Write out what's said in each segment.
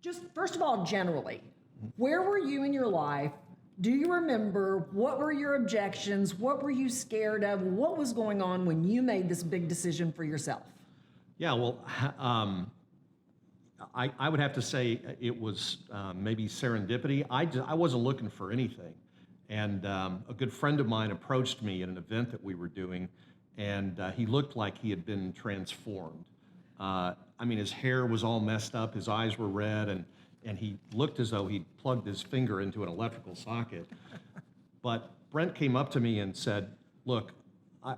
Just first of all, generally, where were you in your life? Do you remember what were your objections? What were you scared of? What was going on when you made this big decision for yourself? Yeah, well, I would have to say it was maybe serendipity. I wasn't looking for anything. And a good friend of mine approached me at an event that we were doing, and he looked like he had been transformed. I mean, his hair was all messed up, his eyes were red, and he looked as though he'd plugged his finger into an electrical socket. But Brent came up to me and said, look,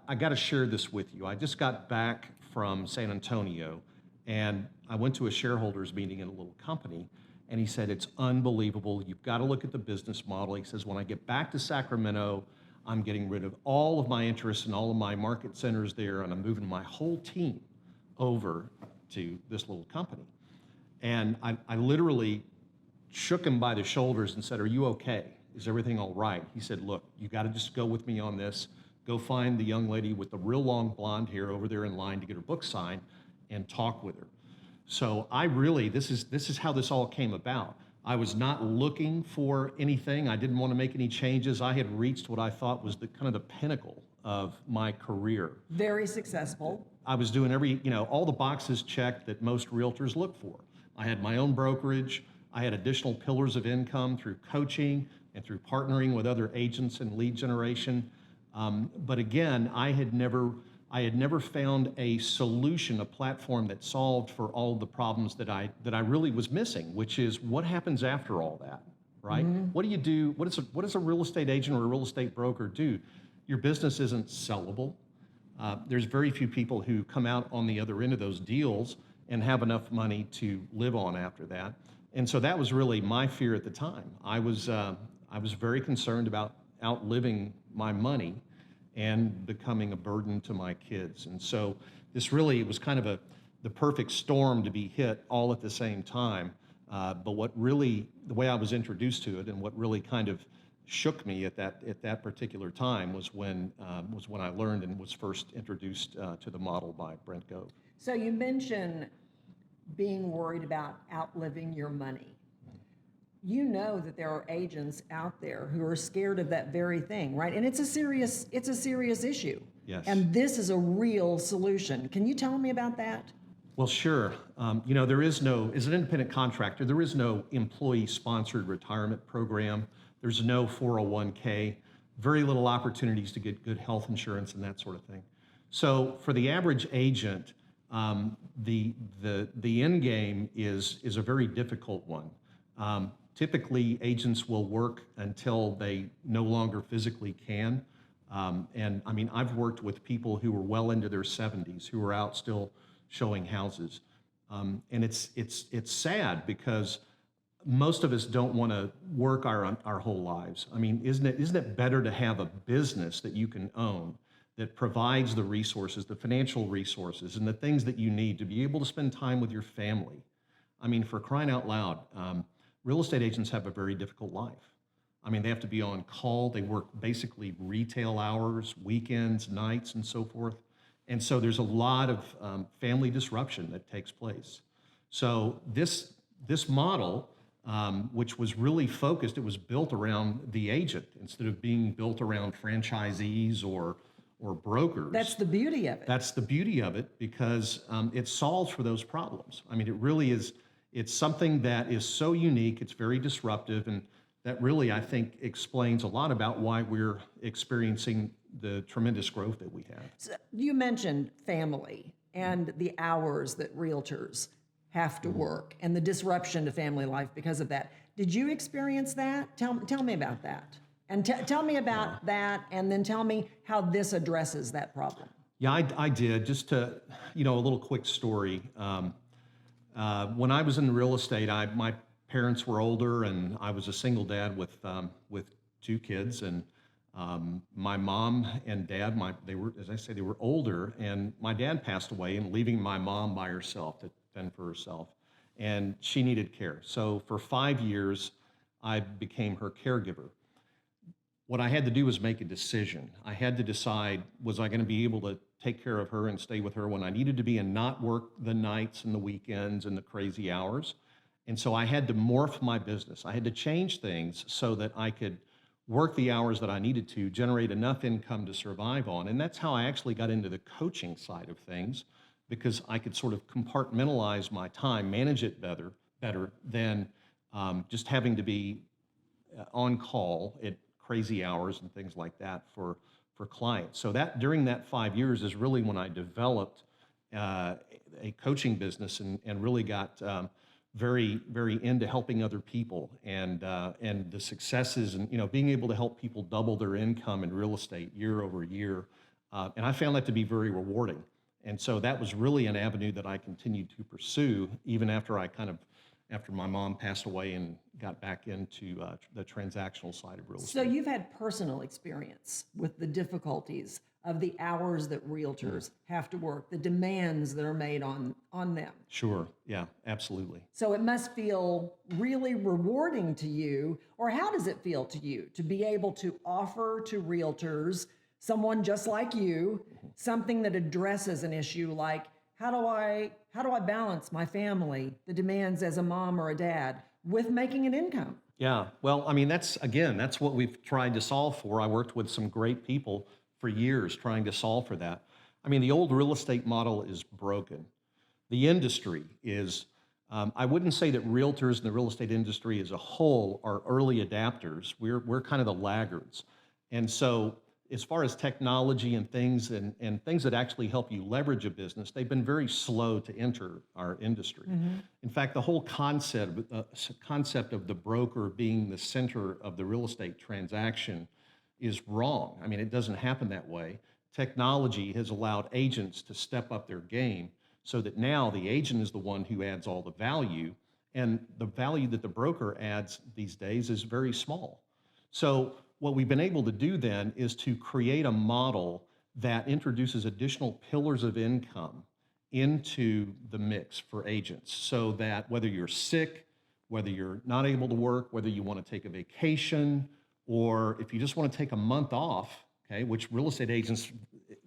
I got to share this with you. I just got back from San Antonio, and I went to a shareholders meeting in a little company, and he said, it's unbelievable. You've got to look at the business model. He says, when I get back to Sacramento, I'm getting rid of all of my interests and all of my market centers there, and I'm moving my whole team over to this little company. And I literally shook him by the shoulders and said, are you okay? Is everything all right? He said, look, you got to just go with me on this. Go find the young lady with the real long blonde hair over there in line to get her book signed and talk with her. So I really, this is how this all came about. I was not looking for anything. I didn't want to make any changes. I had reached what I thought was the kind of the pinnacle of my career. Very successful. I was doing all the boxes checked that most realtors look for. I had my own brokerage. I had additional pillars of income through coaching and through partnering with other agents in lead generation. But again, I had never found a solution, a platform that solved for all the problems that I really was missing, which is what happens after all that, right? Mm-hmm. What do you do? What does a real estate agent or a real estate broker do? Your business isn't sellable. There's very few people who come out on the other end of those deals and have enough money to live on after that. And so that was really my fear at the time. I was very concerned about outliving my money and becoming a burden to my kids. And so this really was kind of the perfect storm to be hit all at the same time. But what really, the way I was introduced to it and what really kind of shook me at that particular time was when I learned and was first introduced to the model by Brent Gove. So you mentioned being worried about outliving your money. You know that there are agents out there who are scared of that very thing, right? And it's a serious issue. Yes. And this is a real solution. Can you tell me about that? Well, sure. There is no, as an independent contractor, there is no employee-sponsored retirement program. There's no 401k, very little opportunities to get good health insurance and that sort of thing. So for the average agent, the end game is a very difficult one. Typically, agents will work until they no longer physically can. And I mean, I've worked with people who were well into their 70s who are out still showing houses. And it's sad because most of us don't want to work our whole lives. I mean, isn't it better to have a business that you can own that provides the resources, the financial resources, and the things that you need to be able to spend time with your family? I mean, for crying out loud, real estate agents have a very difficult life. I mean, they have to be on call. They work basically retail hours, weekends, nights, and so forth. And so there's a lot of family disruption that takes place. So this model, which was really focused, it was built around the agent instead of being built around franchisees or brokers. That's the beauty of it. That's the beauty of it because it solves for those problems. I mean, it really is. It's something that is so unique, it's very disruptive, and that really, I think, explains a lot about why we're experiencing the tremendous growth that we have. So you mentioned family and the hours that realtors have to work and the disruption to family life because of that. Did you experience that? Tell me about that. And tell me about that, and then tell me how this addresses that problem. Yeah, I did. Just to, a little quick story. When I was in real estate, my parents were older, and I was a single dad with 2 kids. And my mom and dad, they were older, and my dad passed away, and leaving my mom by herself to fend for herself, and she needed care. So for 5 years, I became her caregiver. What I had to do was make a decision. I had to decide, was I going to be able to take care of her and stay with her when I needed to be and not work the nights and the weekends and the crazy hours? And so I had to morph my business. I had to change things so that I could work the hours that I needed to, generate enough income to survive on. And that's how I actually got into the coaching side of things, because I could sort of compartmentalize my time, manage it better than just having to be on call at crazy hours and things like that for clients. So that during that 5 years is really when I developed a coaching business and really got very, very into helping other people and the successes and, being able to help people double their income in real estate year over year. And I found that to be very rewarding. And so that was really an avenue that I continued to pursue even after after my mom passed away and got back into the transactional side of real estate. So you've had personal experience with the difficulties of the hours that realtors have to work, the demands that are made on them. Sure. Yeah, absolutely. So it must feel really rewarding to you, or how does it feel to you to be able to offer to realtors, someone just like you, something that addresses an issue like, how do I balance my family, the demands as a mom or a dad, with making an income? Yeah, well, I mean, that's what we've tried to solve for. I worked with some great people for years trying to solve for that. I mean, the old real estate model is broken. The industry is, I wouldn't say that realtors and the real estate industry as a whole are early adapters. We're kind of the laggards. And so as far as technology and things that actually help you leverage a business, they've been very slow to enter our industry. In fact, the whole concept of the broker being the center of the real estate transaction is wrong. I mean, it doesn't happen that way. Technology has allowed agents to step up their game so that now the agent is the one who adds all the value, and the value that the broker adds these days is very small. So what we've been able to do then is to create a model that introduces additional pillars of income into the mix for agents, so that whether you're sick, whether you're not able to work, whether you want to take a vacation, or if you just want to take a month off, okay, which real estate agents,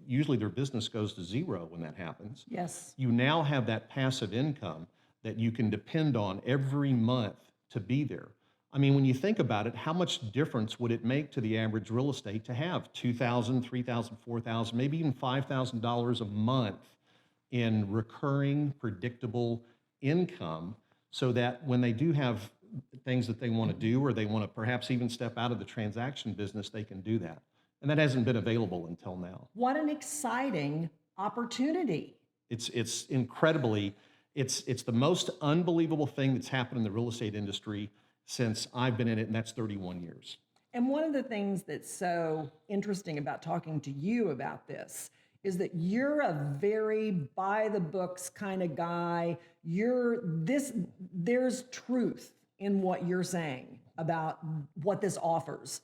usually their business goes to zero when that happens. Yes. You now have that passive income that you can depend on every month to be there. I mean, when you think about it, how much difference would it make to the average real estate to have $2,000, $3,000, $4,000, maybe even $5,000 a month in recurring, predictable income, so that when they do have things that they want to do, or they want to perhaps even step out of the transaction business, they can do that. And that hasn't been available until now. What an exciting opportunity. It's incredibly, it's the most unbelievable thing that's happened in the real estate industry since I've been in it, and that's 31 years. And one of the things that's so interesting about talking to you about this is that you're a very by the books kind of guy. There's truth in what you're saying about what this offers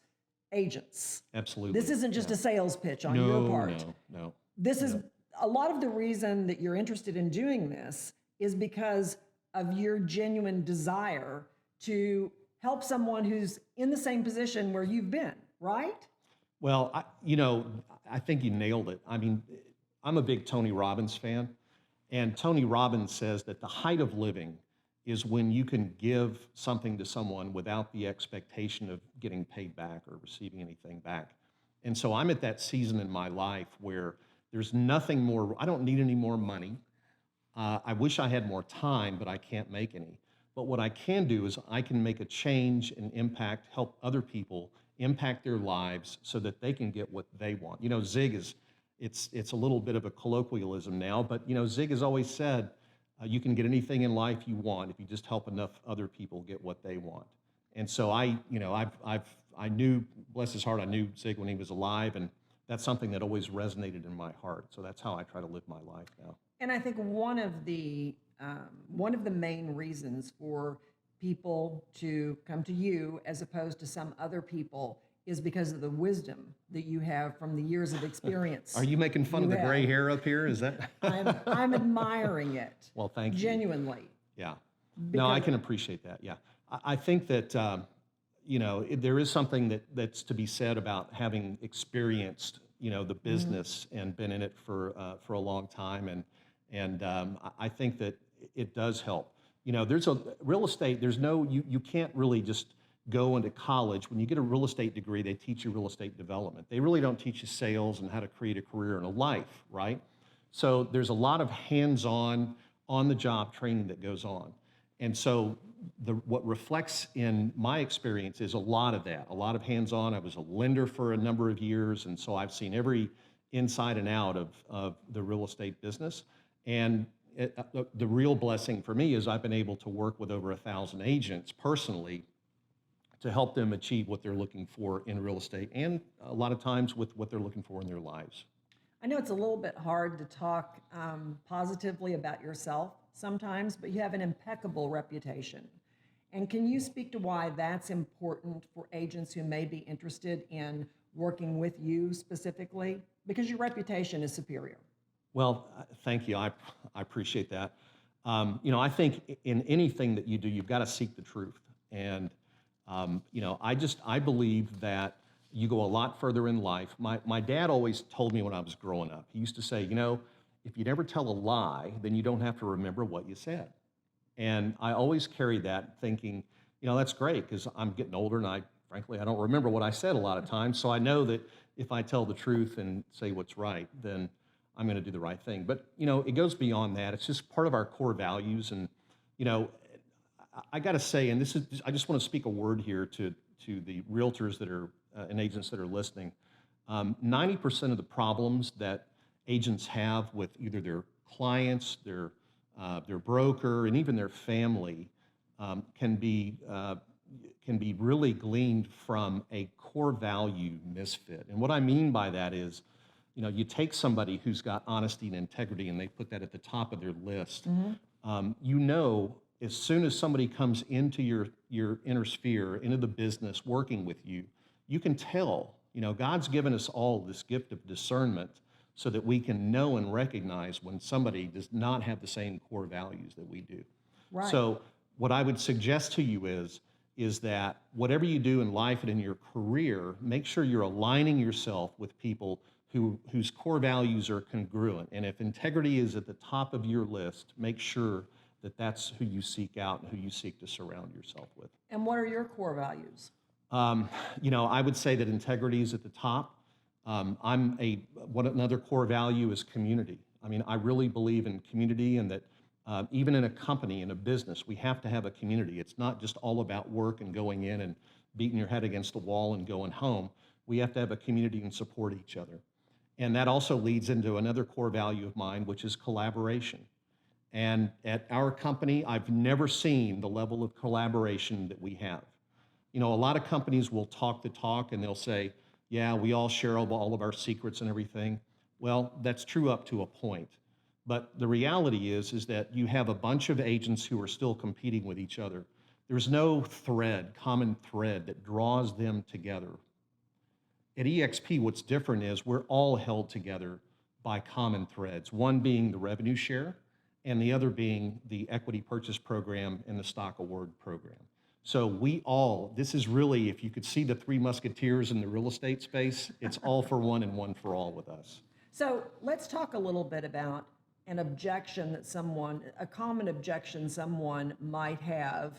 agents. Absolutely. This isn't just a sales pitch on your part. No. This is a lot of the reason that you're interested in doing this is because of your genuine desire to help someone who's in the same position where you've been, right? Well, I think you nailed it. I mean, I'm a big Tony Robbins fan, and Tony Robbins says that the height of living is when you can give something to someone without the expectation of getting paid back or receiving anything back. And so I'm at that season in my life where there's nothing more, I don't need any more money. I wish I had more time, but I can't make any. But what I can do is I can make a change and impact, help other people impact their lives so that they can get what they want. Zig it's a little bit of a colloquialism now, but Zig has always said, you can get anything in life you want if you just help enough other people get what they want. And so I knew, bless his heart, I knew Zig when he was alive, and that's something that always resonated in my heart. So that's how I try to live my life now. And I think one of the main reasons for people to come to you as opposed to some other people is because of the wisdom that you have from the years of experience. Are you making fun of the gray hair up here? Is that? I'm admiring it. Well, thank you. Genuinely. Yeah. No, I can appreciate that. Yeah. I think that, there is something that's to be said about having experienced, the business and been in it for a long time. And I think that it does help. There's a real estate, you can't really just go into college. When you get a real estate degree, they teach you real estate development. They really don't teach you sales and how to create a career and a life, right? So there's a lot of hands-on, on-the-job training that goes on. And so what reflects in my experience is a lot of that, a lot of hands-on. I was a lender for a number of years, and so I've seen every inside and out of the real estate business. And the real blessing for me is I've been able to work with over 1,000 agents personally to help them achieve what they're looking for in real estate, and a lot of times with what they're looking for in their lives. I know it's a little bit hard to talk positively about yourself sometimes, but you have an impeccable reputation. And can you speak to why that's important for agents who may be interested in working with you specifically? Because your reputation is superior. Well, thank you. I appreciate that. I think in anything that you do, you've got to seek the truth. And, I believe that you go a lot further in life. My dad always told me when I was growing up, he used to say, if you never tell a lie, then you don't have to remember what you said. And I always carry that thinking, that's great because I'm getting older and frankly, I don't remember what I said a lot of times. So I know that if I tell the truth and say what's right, then I'm going to do the right thing. But, it goes beyond that. It's just part of our core values. And, I got to say, and I just want to speak a word here to the realtors that are and agents that are listening. 90% of the problems that agents have with either their clients, their broker, and even their family can be really gleaned from a core value misfit. And what I mean by that is, you take somebody who's got honesty and integrity and they put that at the top of their list. As soon as somebody comes into your inner sphere, into the business, working with you, you can tell, God's given us all this gift of discernment so that we can know and recognize when somebody does not have the same core values that we do. Right. So what I would suggest to you is that whatever you do in life and in your career, make sure you're aligning yourself with people whose core values are congruent. And if integrity is at the top of your list, make sure that that's who you seek out and who you seek to surround yourself with. And what are your core values? I would say that integrity is at the top. Another core value is community. I mean, I really believe in community, and that even in a company, in a business, we have to have a community. It's not just all about work and going in and beating your head against the wall and going home. We have to have a community and support each other. And that also leads into another core value of mine, which is collaboration. And at our company, I've never seen the level of collaboration that we have. A lot of companies will talk the talk and they'll say, yeah, we all share all of our secrets and everything. Well, that's true up to a point. But the reality is that you have a bunch of agents who are still competing with each other. There's no common thread that draws them together. At EXP, what's different is we're all held together by common threads, one being the revenue share, and the other being the equity purchase program and the stock award program. So this is really, if you could see the three musketeers in the real estate space, it's all for one and one for all with us. So let's talk a little bit about an objection a common objection someone might have.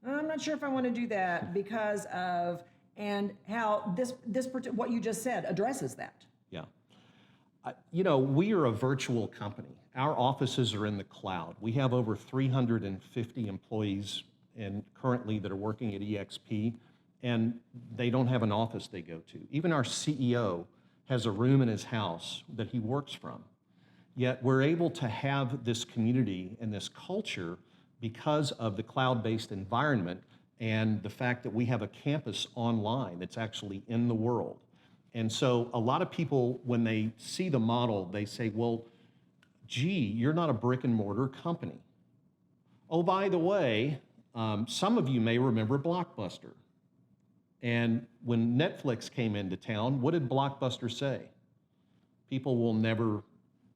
I'm not sure if I want to do that because of, and how what you just said addresses that. Yeah. We are a virtual company. Our offices are in the cloud. We have over 350 employees currently that are working at EXP, and they don't have an office they go to. Even our CEO has a room in his house that he works from. Yet we're able to have this community and this culture because of the cloud-based environment and the fact that we have a campus online that's actually in the world. And so a lot of people, when they see the model, they say, well, gee, you're not a brick and mortar company. Oh, by the way, some of you may remember Blockbuster. And when Netflix came into town, what did Blockbuster say? People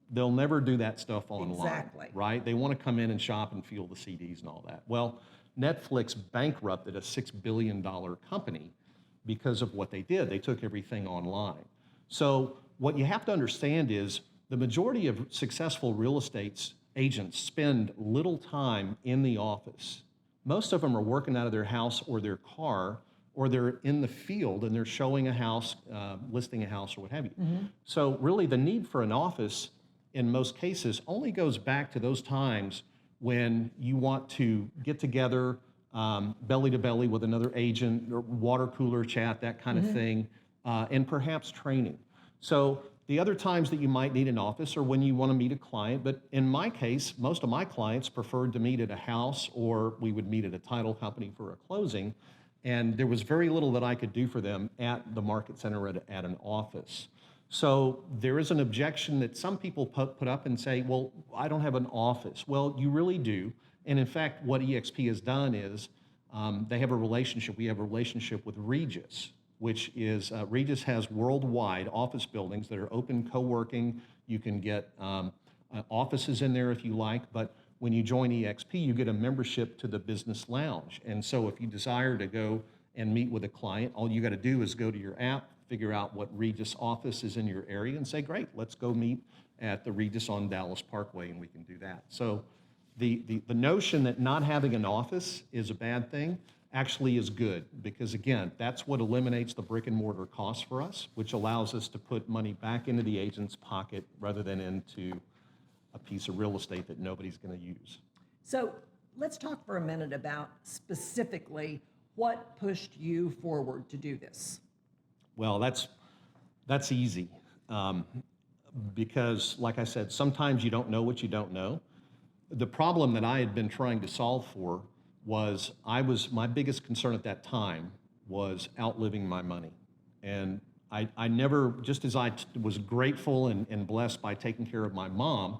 they'll never do that stuff online, Exactly. right? They want to come in and shop and feel the CDs and all that. Well, Netflix bankrupted a $6 billion company because of what they did. They took everything online. So what you have to understand is the majority of successful real estate agents spend little time in the office. Most of them are working out of their house or their car, or they're in the field and they're showing a house, listing a house, or what have you. So really the need for an office in most cases only goes back to those times when you want to get together belly to belly with another agent, or water cooler chat, that kind of thing, and perhaps training. So the other times that you might need an office are when you want to meet a client, but in my case, most of my clients preferred to meet at a house, or we would meet at a title company for a closing, and there was very little that I could do for them at the market center or at an office. So there is an objection that some people put up and say, well, I don't have an office. Well, you really do. And in fact, what EXP has done is they have a relationship. We have a relationship with Regus, which is, Regus has worldwide office buildings that are open co-working. You can get offices in there if you like, but when you join EXP, you get a membership to the business lounge. And so if you desire to go and meet with a client, all you got to do is go to your app, figure out what Regus office is in your area, and say, great, let's go meet at the Regus on Dallas Parkway, and we can do that. So the notion that not having an office is a bad thing actually is good, because again, that's what eliminates the brick and mortar costs for us, which allows us to put money back into the agent's pocket rather than into a piece of real estate that nobody's going to use. So let's talk for a minute about specifically what pushed you forward to do this. Well, that's easy, because like I said, sometimes you don't know what you don't know. The problem that I had been trying to solve for was my biggest concern at that time was outliving my money. And I never, just as I was grateful and blessed by taking care of my mom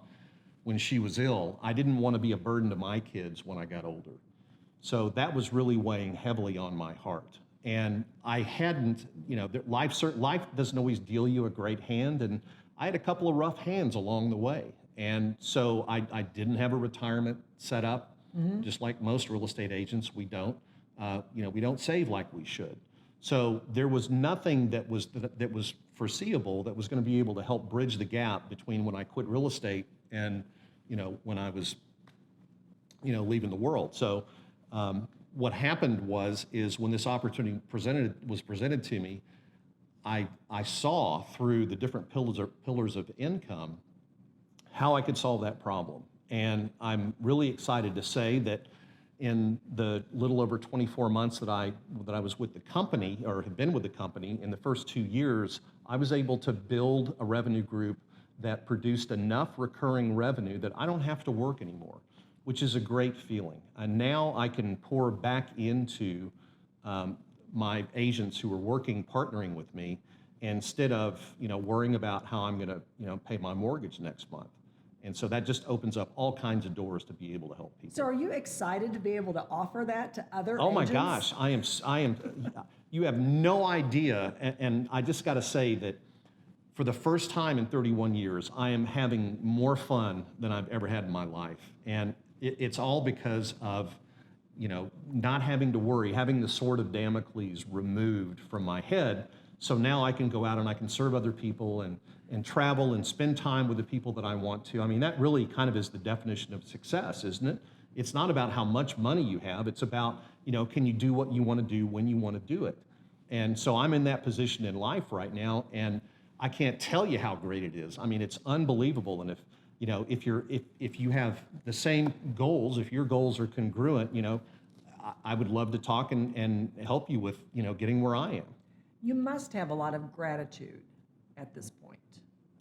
when she was ill, I didn't want to be a burden to my kids when I got older. So that was really weighing heavily on my heart. And I hadn't, life doesn't always deal you a great hand, and I had a couple of rough hands along the way. And so I didn't have a retirement set up, just like most real estate agents. We don't, we don't save like we should. So there was nothing that was foreseeable that was going to be able to help bridge the gap between when I quit real estate and when I was leaving the world. So what happened was when this opportunity was presented to me, I saw through the different pillars of income how I could solve that problem. And I'm really excited to say that in the little over 24 months that I was with the company, or had been with the company, in the first 2 years, I was able to build a revenue group that produced enough recurring revenue that I don't have to work anymore, which is a great feeling. And now I can pour back into my agents who are partnering with me, instead of worrying about how I'm going to pay my mortgage next month. And so that just opens up all kinds of doors to be able to help people. So are you excited to be able to offer that to other agents? Oh my gosh, I am, you have no idea. And I just got to say that for the first time in 31 years, I am having more fun than I've ever had in my life. And it's all because of, not having to worry, having the sword of Damocles removed from my head. So now I can go out and I can serve other people and travel and spend time with the people that I want to. I mean, that really kind of is the definition of success, isn't it? It's not about how much money you have. It's about, can you do what you want to do when you want to do it? And so I'm in that position in life right now, and I can't tell you how great it is. I mean, it's unbelievable. And if you have the same goals, if your goals are congruent, I would love to talk and help you with, getting where I am. You must have a lot of gratitude at this point.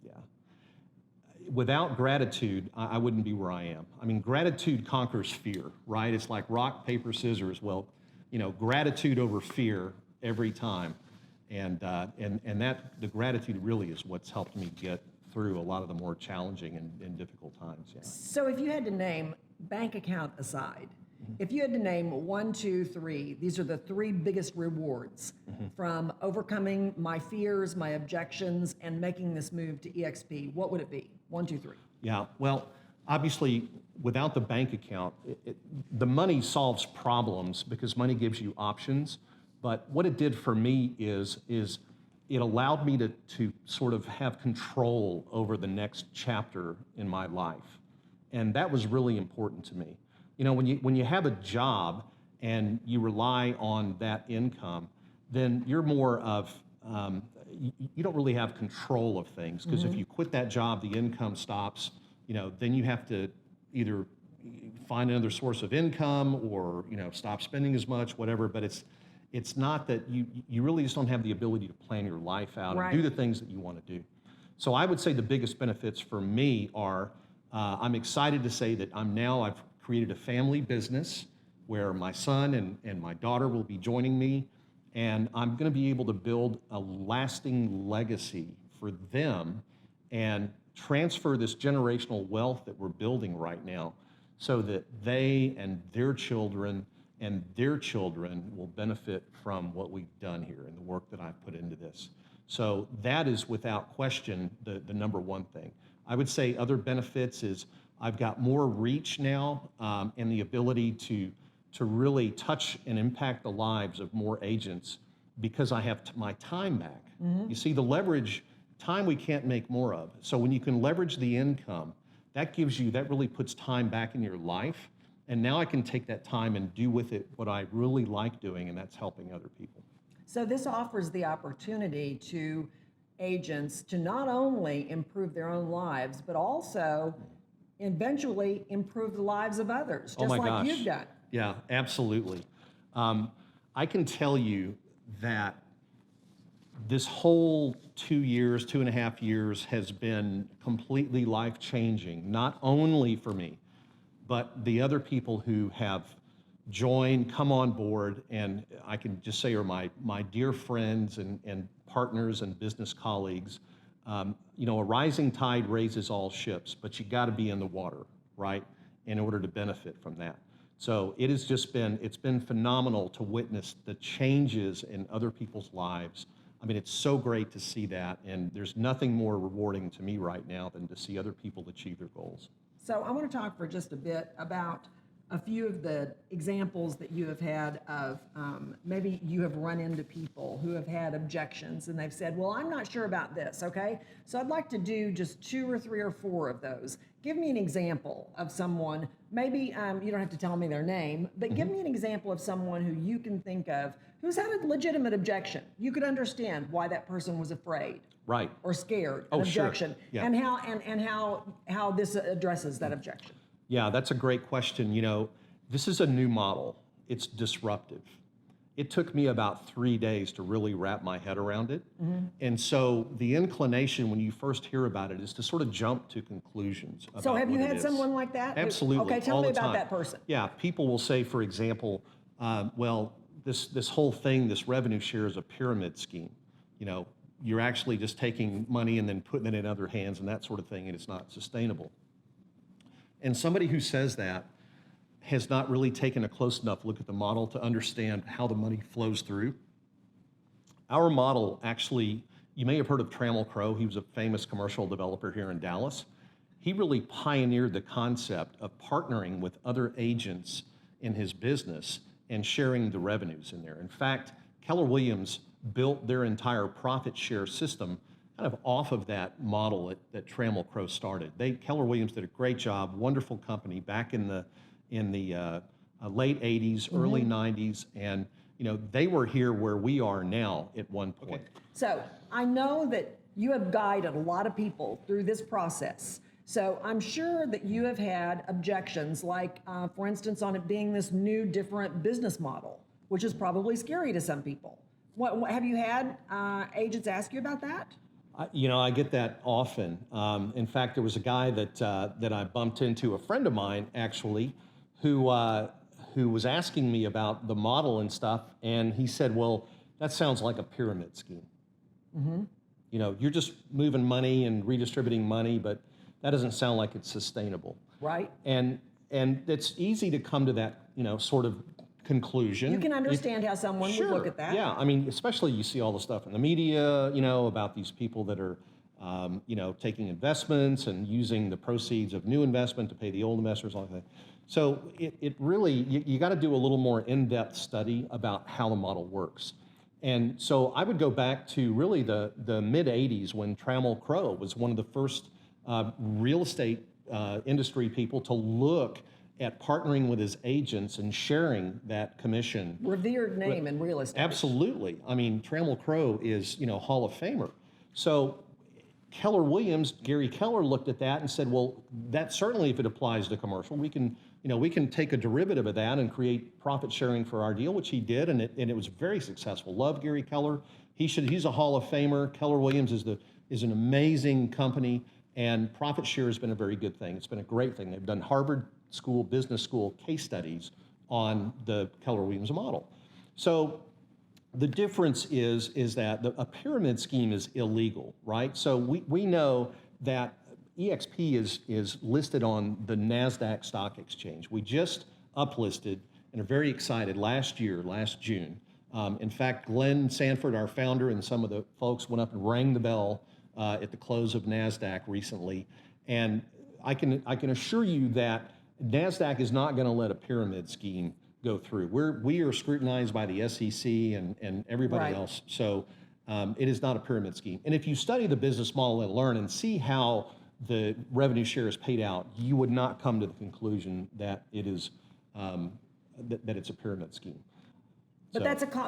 Yeah. Without gratitude, I wouldn't be where I am. I mean, gratitude conquers fear, right? It's like rock, paper, scissors. Well, gratitude over fear every time. And that the gratitude really is what's helped me get through a lot of the more challenging and difficult times. Yeah. So if you had to name, bank account aside, if you had to name 1, 2, 3, these are the 3 biggest rewards from overcoming my fears, my objections, and making this move to EXP, what would it be? 1, 2, 3. Yeah, well, obviously, without the bank account, the money solves problems because money gives you options. But what it did for me is it allowed me to sort of have control over the next chapter in my life. And that was really important to me. You know, when you have a job and you rely on that income, then you're more of, you don't really have control of things, because if you quit that job, the income stops, you know, then you have to either find another source of income or, you know, stop spending as much, whatever. But it's not that you really just don't have the ability to plan your life out and do the things that you want to do. So I would say the biggest benefits for me are, I'm excited to say that I've created a family business where my son and my daughter will be joining me, and I'm going to be able to build a lasting legacy for them and transfer this generational wealth that we're building right now so that they and their children will benefit from what we've done here and the work that I've put into this. So that is without question the number one thing. I would say other benefits is I've got more reach now and the ability to really touch and impact the lives of more agents because I have my time back. You see, the leverage, time we can't make more of. So when you can leverage the income, that really puts time back in your life. And now I can take that time and do with it what I really like doing, and that's helping other people. So this offers the opportunity to agents to not only improve their own lives, but also eventually improve the lives of others, just like you've done. Yeah, absolutely. I can tell you that this whole 2.5 years has been completely life-changing, not only for me, but the other people who have joined, come on board, and I can just say are my dear friends and partners and business colleagues. You know, a rising tide raises all ships, but you got to be in the water, right, in order to benefit from that. So it's been phenomenal to witness the changes in other people's lives. I mean, it's so great to see that, and there's nothing more rewarding to me right now than to see other people achieve their goals. So I want to talk for just a bit about a few of the examples that you have had of maybe you have run into people who have had objections and they've said, well, I'm not sure about this, okay? So I'd like to do just 2 or 3 or 4 of those. Give me an example of someone, maybe you don't have to tell me their name, but give me an example of someone who you can think of who's had a legitimate objection. You could understand why that person was afraid. Right. Or scared, an objection, sure. Yeah. and how this addresses that objection. Yeah, that's a great question. You know, this is a new model. It's disruptive. It took me about 3 days to really wrap my head around it. And so the inclination when you first hear about it is to sort of jump to conclusions about So have you what had it someone is. like that? Absolutely. Okay, tell all me the about time. that person. Yeah, people will say, for example, well, this whole thing, this revenue share is a pyramid scheme. You know, you're actually just taking money and then putting it in other hands and that sort of thing, and it's not sustainable. And somebody who says that has not really taken a close enough look at the model to understand how the money flows through. Our model actually, you may have heard of Trammell Crow. He was a famous commercial developer here in Dallas. He really pioneered the concept of partnering with other agents in his business and sharing the revenues in there. In fact, Keller Williams built their entire profit share system kind of off of that model that Trammell Crow started. Keller Williams did a great job, wonderful company back in the late 80s, early 90s, and you know they were here where we are now at one point. Okay. So I know that you have guided a lot of people through this process. So I'm sure that you have had objections, like for instance, on it being this new, different business model, which is probably scary to some people. What have you had agents ask you about that? You know, I get that often. In fact, there was a guy that I bumped into, a friend of mine actually, who was asking me about the model and stuff, and he said, "Well, that sounds like a pyramid scheme. You know, you're just moving money and redistributing money, but that doesn't sound like it's sustainable." Right. And it's easy to come to that, you know, sort of conclusion. You can understand how someone would look at that. Yeah, I mean, especially you see all the stuff in the media, you know, about these people that are, you know, taking investments and using the proceeds of new investment to pay the old investors, all that. So it really, you got to do a little more in-depth study about how the model works. And so I would go back to really the mid-'80s when Trammell Crow was one of the first real estate industry people to look at partnering with his agents and sharing that commission. Revered name in real estate. Absolutely. I mean, Trammell Crow is, Hall of Famer. So Keller Williams, Gary Keller looked at that and said, well, that certainly, if it applies to commercial, we can take a derivative of that and create profit sharing for our deal, which he did, and it was very successful. Love Gary Keller. He's a Hall of Famer. Keller Williams is an amazing company, and profit share has been a very good thing. It's been a great thing. They've done Harvard Business School case studies on the Keller Williams model. So the difference is that a pyramid scheme is illegal, right? So we know that EXP is listed on the NASDAQ stock exchange. We just uplisted and are very excited last June. In fact, Glenn Sanford, our founder, and some of the folks went up and rang the bell at the close of NASDAQ recently. And I can assure you that NASDAQ is not going to let a pyramid scheme go through. We are scrutinized by the SEC and everybody else. So it is not a pyramid scheme. And if you study the business model and learn and see how the revenue share is paid out, you would not come to the conclusion that it is that it's a pyramid scheme. But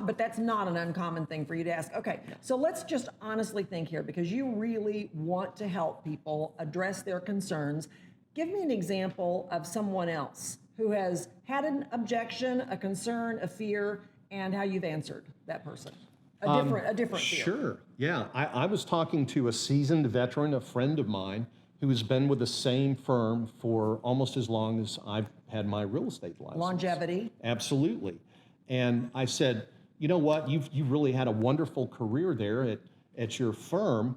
but that's not an uncommon thing for you to ask. Okay, so let's just honestly think here, because you really want to help people address their concerns. Give me an example of someone else who has had an objection, a concern, a fear, and how you've answered that person. A different fear. Sure, yeah. I was talking to a seasoned veteran, a friend of mine, who has been with the same firm for almost as long as I've had my real estate license. Longevity. Absolutely. And I said, you know what, you've really had a wonderful career there at your firm.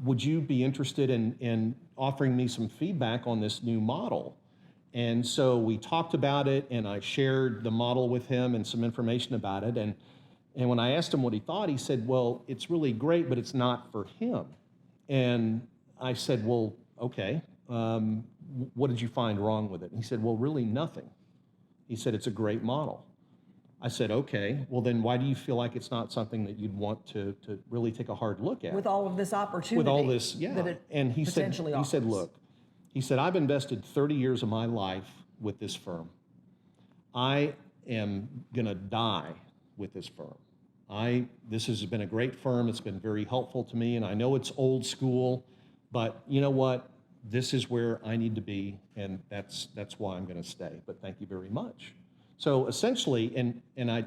Would you be interested in offering me some feedback on this new model? And so we talked about it, and I shared the model with him and some information about it. And when I asked him what he thought, he said, well, it's really great, but it's not for him. And I said, well, okay, what did you find wrong with it? And he said, well, really nothing. He said, it's a great model. I said, okay, well then why do you feel like it's not something that you'd want to really take a hard look at? With all of this opportunity. With all this, yeah. That it and he said, look, he said, I've invested 30 years of my life with this firm. I am gonna die with this firm. This has been a great firm. It's been very helpful to me, and I know it's old school, but you know what? This is where I need to be, and that's why I'm gonna stay. But thank you very much. So essentially, and I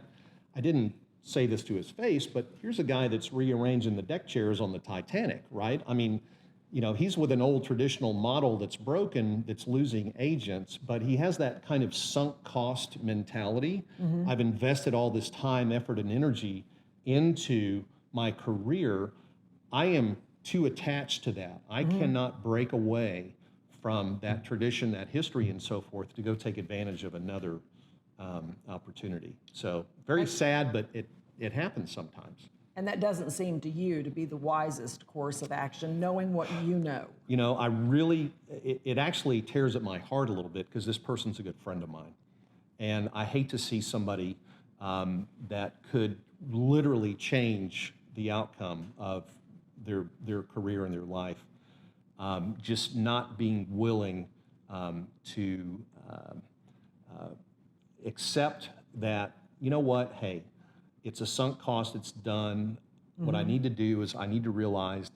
didn't say this to his face, but here's a guy that's rearranging the deck chairs on the Titanic, right? I mean, he's with an old traditional model that's broken, that's losing agents, but he has that kind of sunk cost mentality. Mm-hmm. I've invested all this time, effort, and energy into my career. I am too attached to that. I cannot break away from that tradition, that history, and so forth to go take advantage of another opportunity. So very sad, but it happens sometimes. And that doesn't seem to you to be the wisest course of action, knowing what you know. I really, it actually tears at my heart a little bit, because this person's a good friend of mine. And I hate to see somebody that could literally change the outcome of their career and their life, just not being willing to accept that, you know what, hey, it's a sunk cost, it's done. Mm-hmm. What I need to do is I need to realize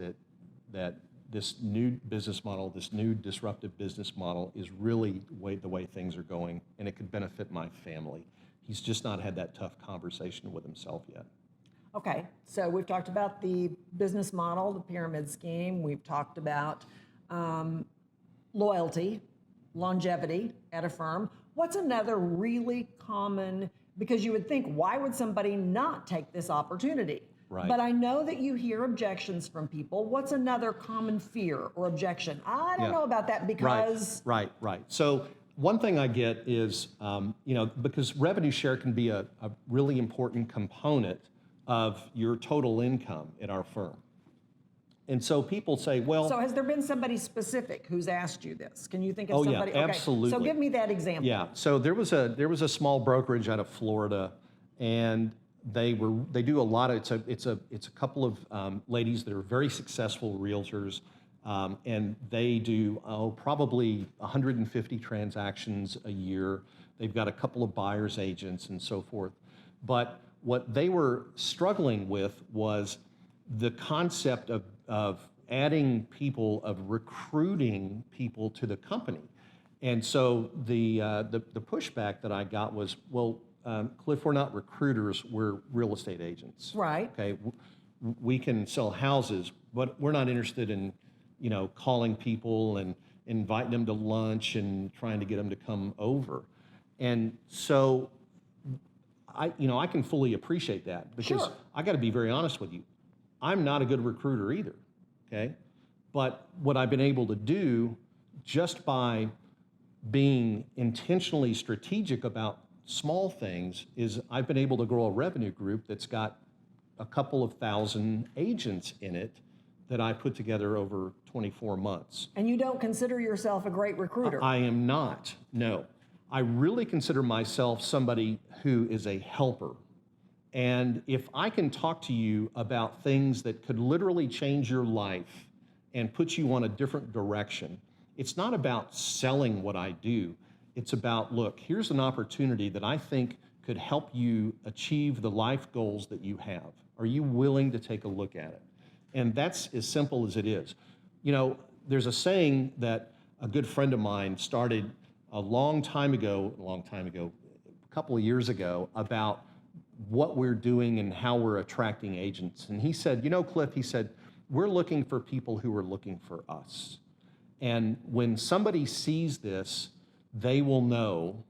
that this new business model, this new disruptive business model is really the way things are going, and it could benefit my family. He's just not had that tough conversation with himself yet. Okay, so we've talked about the business model, the pyramid scheme. We've talked about loyalty, longevity at a firm. What's another really common, because you would think, why would somebody not take this opportunity? Right. But I know that you hear objections from people. What's another common fear or objection? I don't know about that because... Right. So one thing I get is, because revenue share can be a really important component of your total income at our firm. And so people say, well... So has there been somebody specific who's asked you this? Can you think of somebody? Yeah, absolutely. Okay, so give me that example. Yeah, so there was a small brokerage out of Florida, and they do a lot of, it's a couple of ladies that are very successful realtors. And they do probably 150 transactions a year. They've got a couple of buyer's agents and so forth. But what they were struggling with was the concept of adding people, of recruiting people to the company. And so the pushback that I got was, well, Cliif, we're not recruiters, we're real estate agents. Right. Okay, we can sell houses, but we're not interested in, calling people and inviting them to lunch and trying to get them to come over. And so I can fully appreciate that because Sure. I got to be very honest with you. I'm not a good recruiter either, okay? But what I've been able to do just by being intentionally strategic about small things is I've been able to grow a revenue group that's got a couple of thousand agents in it that I put together over 24 months. And you don't consider yourself a great recruiter? I am not, no. I really consider myself somebody who is a helper. And if I can talk to you about things that could literally change your life and put you on a different direction, it's not about selling what I do. It's about, look, here's an opportunity that I think could help you achieve the life goals that you have. Are you willing to take a look at it? And that's as simple as it is. There's a saying that a good friend of mine started a long time ago, a couple of years ago, about what we're doing and how we're attracting agents. And he said, Cliif, he said, we're looking for people who are looking for us. And when somebody sees this, they will know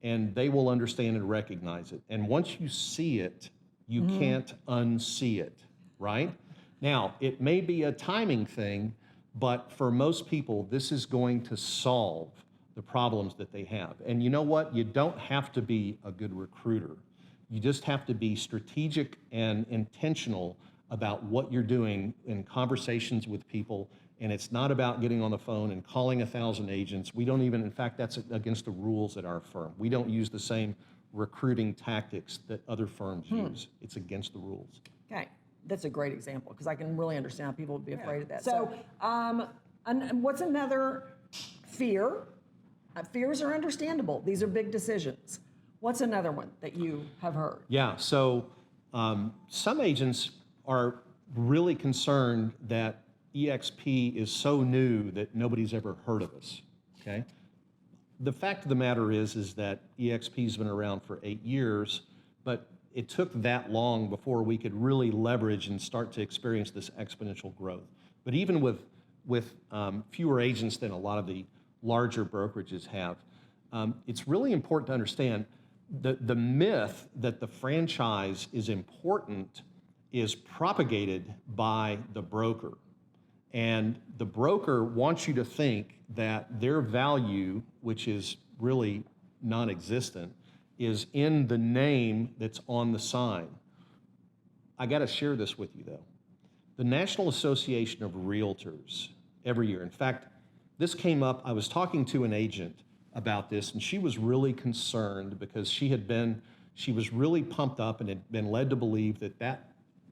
and they will understand and recognize it. And once you see it, you can't unsee it, right? Now, it may be a timing thing, but for most people, this is going to solve the problems that they have. And you know what? You don't have to be a good recruiter. You just have to be strategic and intentional about what you're doing in conversations with people. And it's not about getting on the phone and calling 1,000 agents. We don't even, in fact, that's against the rules at our firm. We don't use the same recruiting tactics that other firms use. It's against the rules. Okay, that's a great example because I can really understand how people would be afraid of that. So, and what's another fear? Fears are understandable. These are big decisions. What's another one that you have heard? Yeah, so some agents are really concerned that EXP is so new that nobody's ever heard of us, okay? The fact of the matter is that EXP's been around for 8 years, but it took that long before we could really leverage and start to experience this exponential growth. But even with fewer agents than a lot of the larger brokerages have, it's really important to understand the myth that the franchise is important is propagated by the broker. And the broker wants you to think that their value, which is really non-existent, is in the name that's on the sign. I got to share this with you, though. The National Association of Realtors, every year, in fact, this came up, I was talking to an agent about this, and she was really concerned because she was really pumped up and had been led to believe that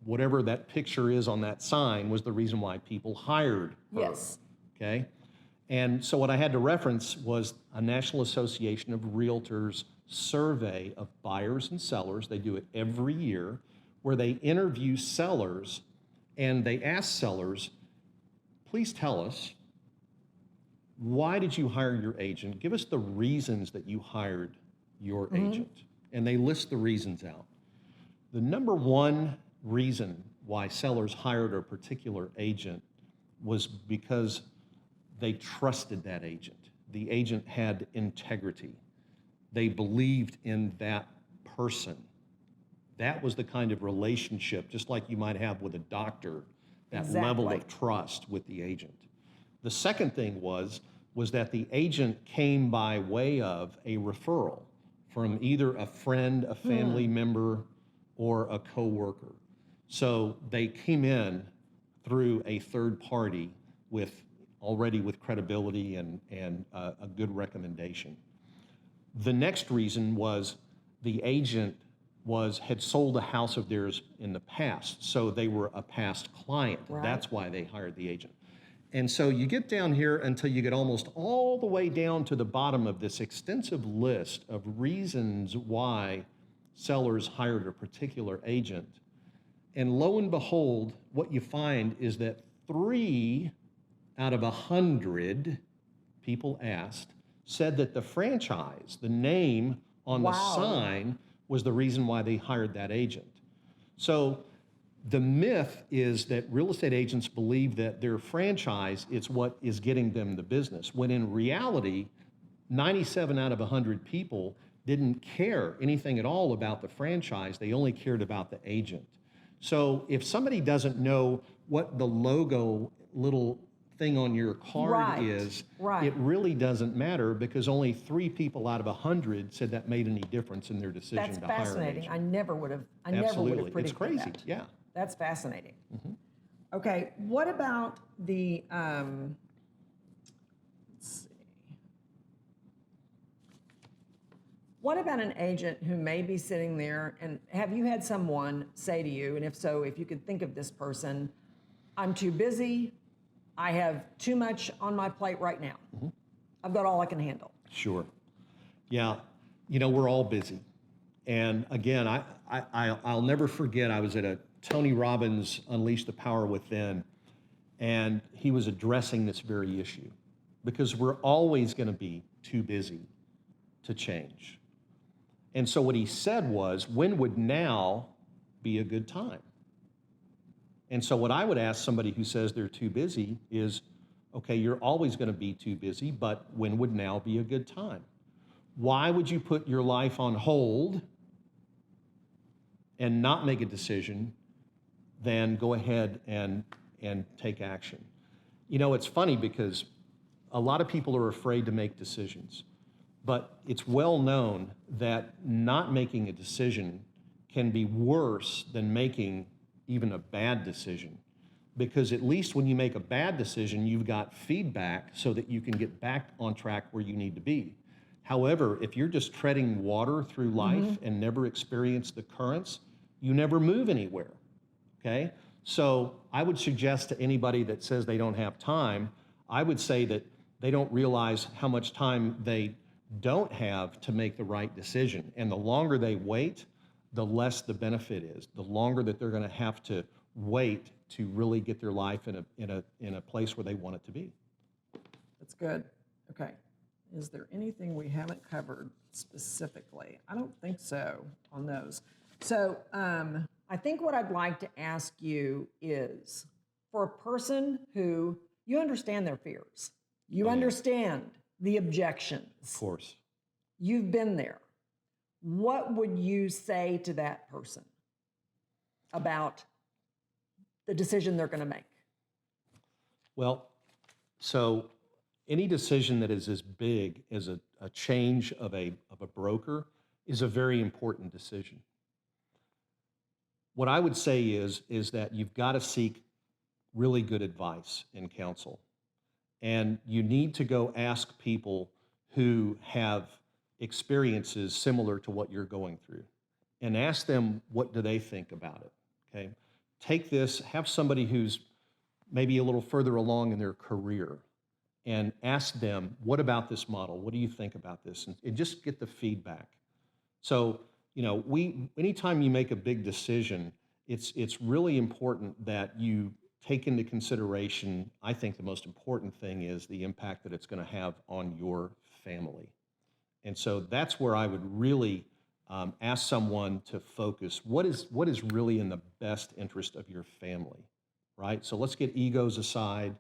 whatever that picture is on that sign was the reason why people hired her. Yes. Okay? And so what I had to reference was a National Association of Realtors survey of buyers and sellers. They do it every year where they interview sellers and they ask sellers, please tell us, why did you hire your agent? Give us the reasons that you hired your agent. And they list the reasons out. The number one reason why sellers hired a particular agent was because they trusted that agent. The agent had integrity. They believed in that person. That was the kind of relationship, just like you might have with a doctor, that level of trust with the agent. The second thing was that the agent came by way of a referral from either a friend, a family member, or a coworker. So they came in through a third party already with credibility and a good recommendation. The next reason was the agent had sold a house of theirs in the past, so they were a past client. Right. That's why they hired the agent. And so you get down here until you get almost all the way down to the bottom of this extensive list of reasons why sellers hired a particular agent. And lo and behold, what you find is that 3 out of 100 people asked said that the franchise, the name on the Wow. sign, was the reason why they hired that agent. So the myth is that real estate agents believe that their franchise is what is getting them the business, when in reality, 97 out of 100 people didn't care anything at all about the franchise. They only cared about the agent. So if somebody doesn't know what the logo little thing on your card Right, is, right. it really doesn't matter, because only 3 people out of 100 said that made any difference in their decision That's to hire an fascinating. agent. I never would have Absolutely, predicted it's crazy. that. Yeah. That's fascinating. Okay, what about the, let's see. What about an agent who may be sitting there, and have you had someone say to you, and if so, if you could think of this person, I'm too busy, I have too much on my plate right now. I've got all I can handle. Sure. Yeah. You know, we're all busy. And again, I'll never forget, I was at a Tony Robbins Unleash the Power Within, and he was addressing this very issue, because we're always going to be too busy to change. And so what he said was, when would now be a good time? And so what I would ask somebody who says they're too busy is, okay, you're always going to be too busy, but when would now be a good time? Why would you put your life on hold and not make a decision than go ahead and take action? You know, it's funny, because a lot of people are afraid to make decisions, but it's well known that not making a decision can be worse than making even a bad decision, because at least when you make a bad decision, you've got feedback so that you can get back on track where you need to be. However, if you're just treading water through life and never experience the currents, you never move anywhere, okay? So I would suggest to anybody that says they don't have time, I would say that they don't realize how much time they don't have to make the right decision. And the longer they wait, the less the benefit is. The longer that they're going to have to wait to really get their life in a place where they want it to be. That's good. Okay. Is there anything we haven't covered specifically? I don't think so on those. So I think what I'd like to ask you is, for a person who, you understand their fears, you understand the objections, Of course. you've been there. What would you say to that person about the decision they're going to make? Well, so any decision that is as big as a change of a broker is a very important decision. What I would say is that you've got to seek really good advice and counsel. And you need to go ask people who have experiences similar to what you're going through, and ask them, what do they think about it, okay? Take this, have somebody who's maybe a little further along in their career, and ask them, what about this model? What do you think about this? And just get the feedback. So, you know, anytime you make a big decision, it's really important that you take into consideration, I think the most important thing is the impact that it's going to have on your family. And so that's where I would really ask someone to focus. What is really in the best interest of your family, right? So let's get egos aside.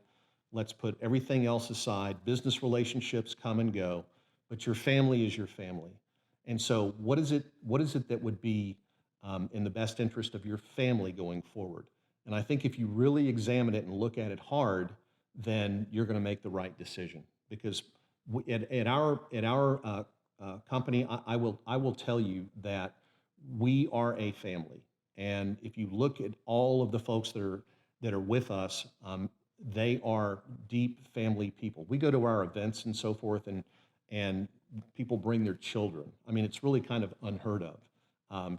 Let's put everything else aside. Business relationships come and go, but your family is your family. And so what is it that would be in the best interest of your family going forward? And I think if you really examine it and look at it hard, then you're going to make the right decision. Because at our company, I will tell you that we are a family. And if you look at all of the folks that are with us, they are deep family people. We go to our events and so forth, and people bring their children. I mean, it's really kind of unheard of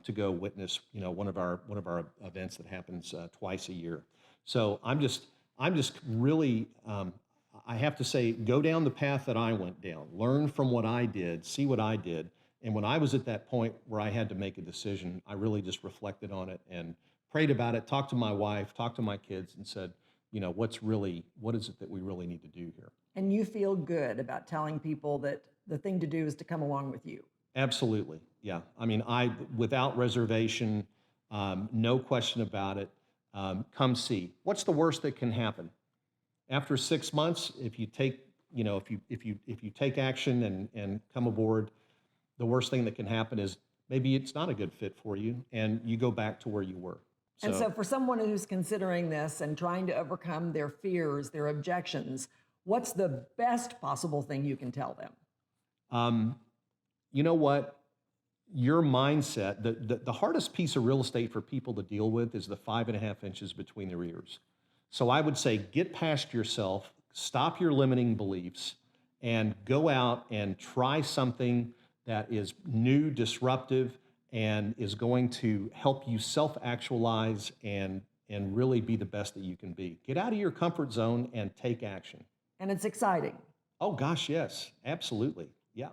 to go witness, you know, one of our events that happens twice a year. So I'm just really, I have to say, go down the path that I went down, learn from what I did, see what I did. And when I was at that point where I had to make a decision, I really just reflected on it and prayed about it, talked to my wife, talked to my kids, and said, what is it that we really need to do here? And you feel good about telling people that the thing to do is to come along with you. Absolutely, yeah. I mean, without reservation, no question about it, come see. What's the worst that can happen? After 6 months, if you take, if you take action and come aboard, the worst thing that can happen is maybe it's not a good fit for you, and you go back to where you were. And so for someone who's considering this and trying to overcome their fears, their objections, what's the best possible thing you can tell them? You know what? Your mindset, the hardest piece of real estate for people to deal with is the 5.5 inches between their ears. So I would say get past yourself, stop your limiting beliefs, and go out and try something that is new, disruptive, and is going to help you self-actualize and really be the best that you can be. Get out of your comfort zone and take action. And it's exciting. Oh gosh, yes, absolutely, yeah.